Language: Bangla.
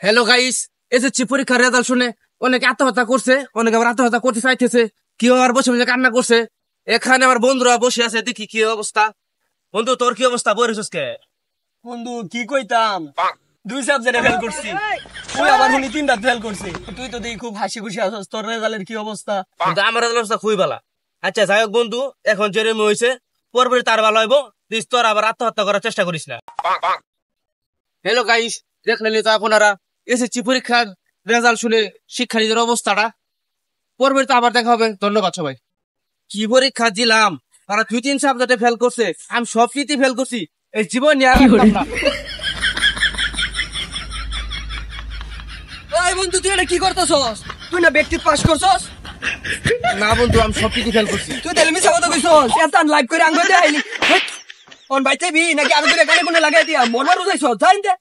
হ্যালো গাইস, এসএসসি পরীক্ষার রেজাল্ট শুনে অনেকে আত্মহত্যা করছে, অনেকে আবার আত্মহত্যা করতে চাইতেছে, কেউ আবার বসে বসে কান্না করছে। এখানে আমার বন্ধুরা বসে আছে, দেখি কি অবস্থা। বন্ধু, তোর কি অবস্থা? বলিস কে? বন্ধু কি কইতাম, 2 সাবজেক্টে ফেল করছি। তুই আবার শুনি 3টা ফেল করছি। তুই তো দেখি খুব হাসি খুশি আছিস, তোর রেজাল্টের কি অবস্থা? কিন্তু আমার রেজাল্ট অবস্থা খুবই ভালো। আচ্ছা যাই হোক বন্ধু, এখন যেরকম হয়েছে পরবর্তী তার ভালো হইব, প্লিজ তোর আবার আত্মহত্যা করার চেষ্টা করিস না। হ্যালো গাইস, দেখলেন তো আপনারা এসএসসি পরীক্ষার রেজাল্ট শুনে শিক্ষার্থীদের অবস্থাটা। পরবর্তীতে আবার দেখা হবে। ধন্যবাদ সবাই। কি পরীক্ষা দিলাম, তারা 2-3 সাবজেক্টে ফেল করছে, আমি সব কিছুতে ফেল করছি। এই জীবন নিয়ে আর পারলাম না। ওই বন্ধু, তুই এটা কি করতেছস? তুই না ব্যক্তি পাস করছস? না বন্ধু, আমি সব কিছু ফেল করছি। তুই তাহলে মিছা কথা কইছস। এত লাইভ করে আঙ্গ দেখাইলি। অন বাইতে বি নাকি আর করে গানে কোনে লাগাই দিয়া মন মারু যাইছস? জানিন দে।